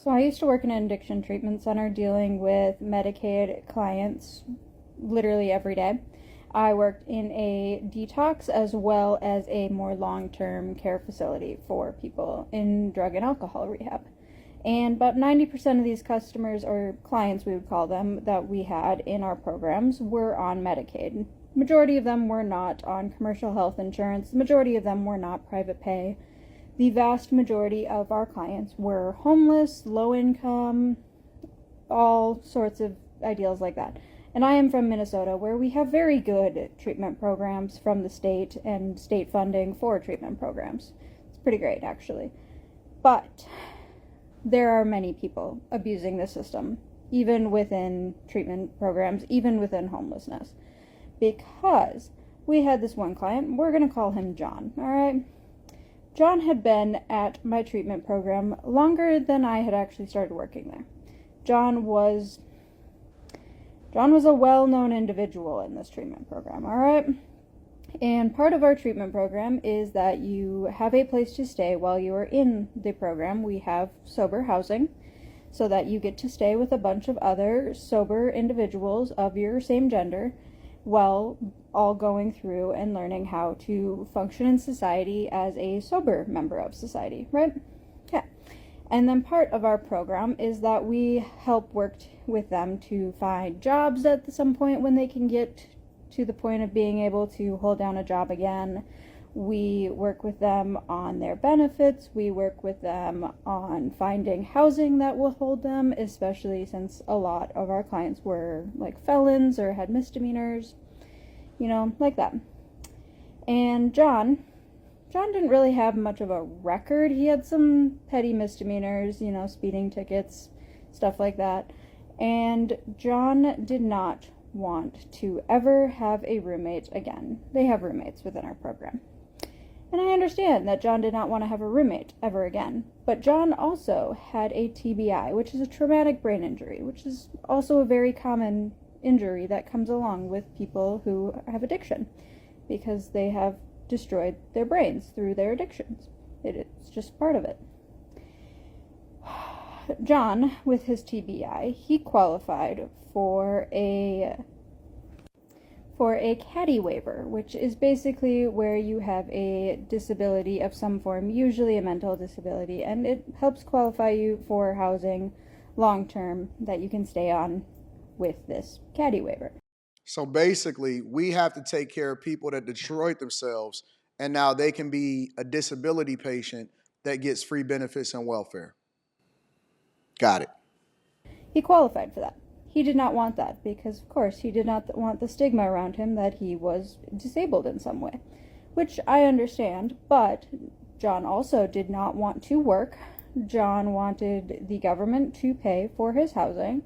So I used to work in an addiction treatment center dealing with Medicaid clients literally every day. I worked in a detox as well as a more long-term care facility for people in drug and alcohol rehab. And about 90% of these customers, or clients we would call them, that we had in our programs were on Medicaid. Majority of them were not on commercial health insurance. The majority of them were not private pay. The vast majority of our clients were homeless, low income, all sorts of ideals like that. And I am from Minnesota, where we have very good treatment programs from the state and state funding for treatment programs. It's pretty great, actually. But there are many people abusing the system, even within treatment programs, even within homelessness. Because we had this one client, we're going to call him John, all right? John had been at my treatment program longer than I had actually started working there. John was a well-known individual in this treatment program, all right? And part of our treatment program is that you have a place to stay while you are in the program. We have sober housing so that you get to stay with a bunch of other sober individuals of your same gender while all going through and learning how to function in society as a sober member of society, right? Yeah. And then part of our program is that we help work with them to find jobs at some point when they can get to the point of being able to hold down a job again. We work with them on their benefits. We work with them on finding housing that will hold them, especially since a lot of our clients were like felons or had misdemeanors, like that. And John didn't really have much of a record. He had some petty misdemeanors, speeding tickets, stuff like that. And John did not want to ever have a roommate again. They have roommates within our program. And I understand that John did not want to have a roommate ever again. But John also had a TBI, which is a traumatic brain injury, which is also a very common injury that comes along with people who have addiction because they have destroyed their brains through their addictions. It's just part of it. John, with his TBI, he qualified for a caddy waiver, which is basically where you have a disability of some form, usually a mental disability, and it helps qualify you for housing long term that you can stay on with this caddy waiver. So basically, we have to take care of people that destroyed themselves, and now they can be a disability patient that gets free benefits and welfare. Got it. He qualified for that. He did not want that because, of course, he did not want the stigma around him that he was disabled in some way, which I understand, but John also did not want to work. John wanted the government to pay for his housing,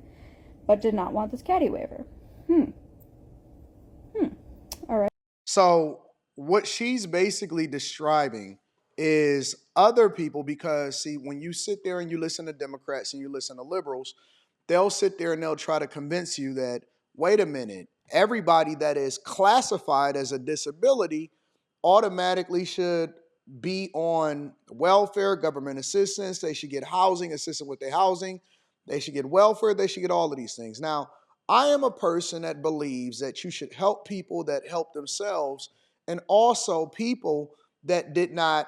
but did not want this caddy waiver. All right. So what she's basically describing is other people, because see, when you sit there and you listen to Democrats and you listen to liberals, they'll sit there and they'll try to convince you that, wait a minute, everybody that is classified as a disability automatically should be on welfare, government assistance. They should get housing, assistance with their housing. They should get welfare. They should get all of these things. Now, I am a person that believes that you should help people that help themselves, and also people that did not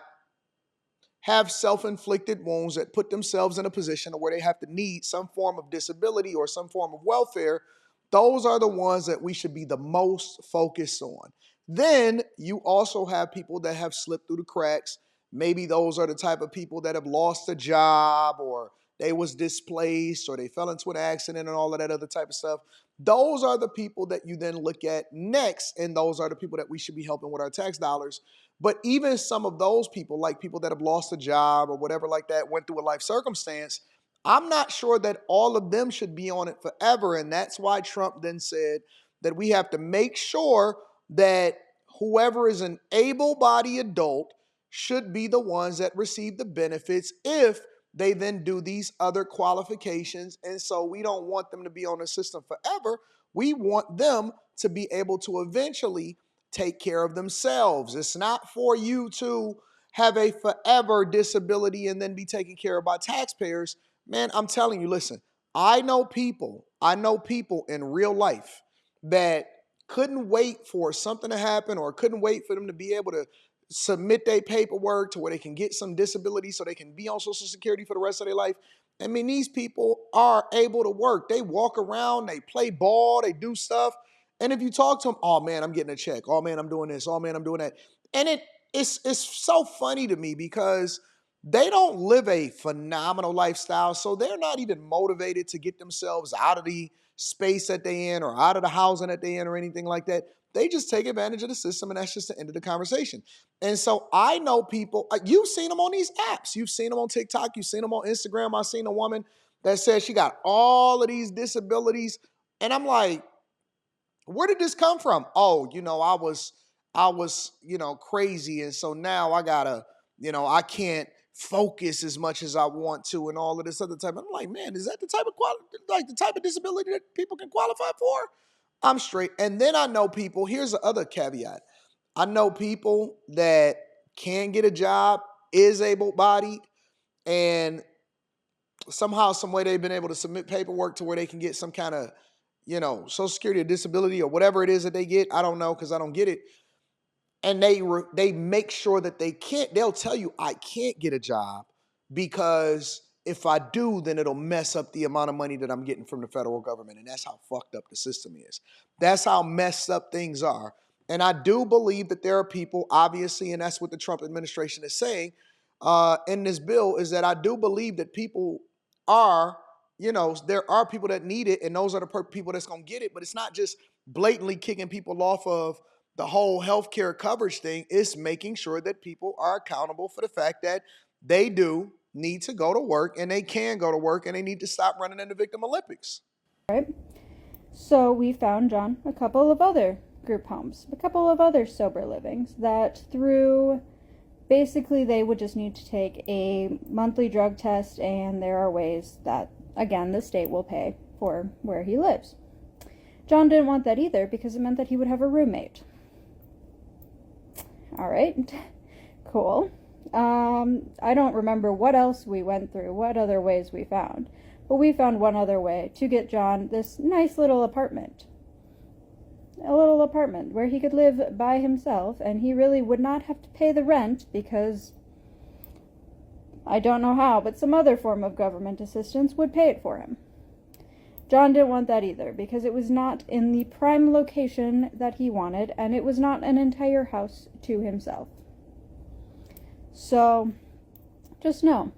have self-inflicted wounds, that put themselves in a position where they have to need some form of disability or some form of welfare. Those are the ones that we should be the most focused on. Then you also have people that have slipped through the cracks. Maybe those are the type of people that have lost a job, or they was displaced, or they fell into an accident and all of that other type of stuff. Those are the people that you then look at next, and those are the people that we should be helping with our tax dollars. But even some of those people, like people that have lost a job or whatever like that, went through a life circumstance, I'm not sure that all of them should be on it forever. And that's why Trump then said that we have to make sure that whoever is an able-bodied adult should be the ones that receive the benefits if they then do these other qualifications. And so we don't want them to be on the system forever. We want them to be able to eventually take care of themselves. It's not for you to have a forever disability and then be taken care of by taxpayers. Man, I'm telling you, listen, I know people in real life that couldn't wait for something to happen or couldn't wait for them to be able to submit their paperwork to where they can get some disability so they can be on Social Security for the rest of their life. I mean, these people are able to work. They walk around, they play ball, they do stuff. And if you talk to them, oh man, I'm getting a check. Oh man, I'm doing this. Oh man, I'm doing that. And it's so funny to me because they don't live a phenomenal lifestyle, so they're not even motivated to get themselves out of the space that they in or out of the housing that they in or anything like that. They just take advantage of the system, and that's just the end of the conversation. And so I know people, you've seen them on these apps. You've seen them on TikTok. You've seen them on Instagram. I've seen a woman that says she got all of these disabilities. And I'm like, where did this come from? Oh, I was crazy. And so now I gotta, I can't focus as much as I want to and all of this other type. I'm like, man, is that the type of the type of disability that people can qualify for? I'm straight. And then I know people, here's the other caveat. I know people that can get a job, is able-bodied, and somehow, some way they've been able to submit paperwork to where they can get some kind of, Social Security or disability or whatever it is that they get. I don't know because I don't get it. And they make sure that they can't. They'll tell you, I can't get a job because if I do, then it'll mess up the amount of money that I'm getting from the federal government. And that's how fucked up the system is. That's how messed up things are. And I do believe that there are people, obviously, and that's what the Trump administration is saying in this bill, is that I do believe that people are, there are people that need it, and those are the people that's going to get it. But it's not just blatantly kicking people off of the whole healthcare coverage thing. Is making sure that people are accountable for the fact that they do need to go to work and they can go to work and they need to stop running in the victim Olympics. Right? So we found John a couple of other group homes, a couple of other sober livings that through basically they would just need to take a monthly drug test, and there are ways that, again, the state will pay for where he lives. John didn't want that either because it meant that he would have a roommate. All right, cool. I don't remember what else we went through, what other ways we found, but we found one other way to get John this nice little apartment. A little apartment where he could live by himself, and he really would not have to pay the rent because I don't know how, but some other form of government assistance would pay it for him. John didn't want that either because it was not in the prime location that he wanted, and it was not an entire house to himself. So, just know,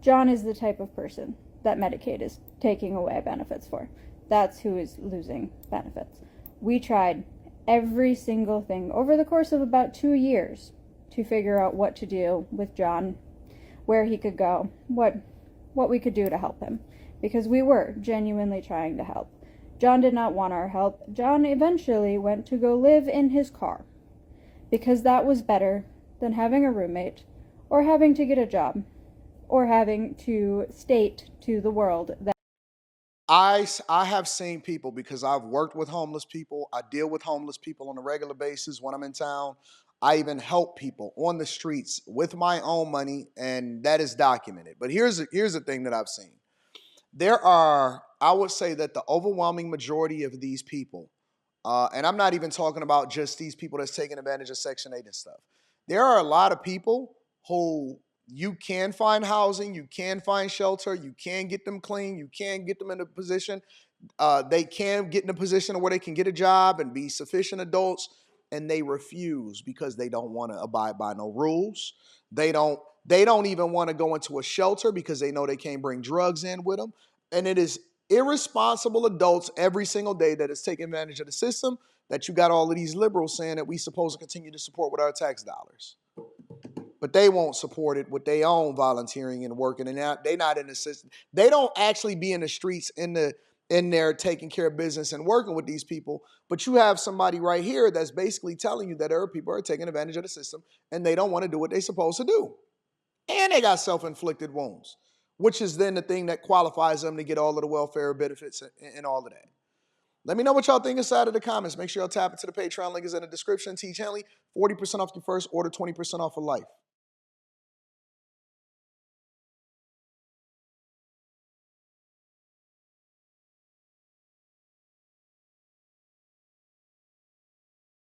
John is the type of person that Medicaid is taking away benefits for. That's who is losing benefits. We tried every single thing over the course of about 2 years to figure out what to do with John, where he could go, what we could do to help him, because we were genuinely trying to help. John did not want our help. John eventually went to go live in his car because that was better than having a roommate or having to get a job or having to state to the world that I have seen people, because I've worked with homeless people. I deal with homeless people on a regular basis when I'm in town. I even help people on the streets with my own money, and that is documented. But here's the thing that I've seen. I would say that the overwhelming majority of these people, and I'm not even talking about just these people that's taking advantage of Section 8 and stuff. There are a lot of people who you can find housing, you can find shelter, you can get them clean, you can get them in a position. They can get in a position where they can get a job and be sufficient adults, and they refuse because they don't want to abide by no rules. They don't. They don't even want to go into a shelter because they know they can't bring drugs in with them. And it is irresponsible adults every single day that is taking advantage of the system, that you got all of these liberals saying that we supposed to continue to support with our tax dollars. But they won't support it with their own volunteering and working. And they're not in the system. They don't actually be in the streets in there taking care of business and working with these people. But you have somebody right here that's basically telling you that there are people who are taking advantage of the system and they don't want to do what they're supposed to do. And they got self-inflicted wounds, which is then the thing that qualifies them to get all of the welfare benefits and all of that. Let me know what y'all think inside of the comments. Make sure y'all tap into the Patreon. Link is in the description. Teach Henley, 40% off your first order, 20% off for life.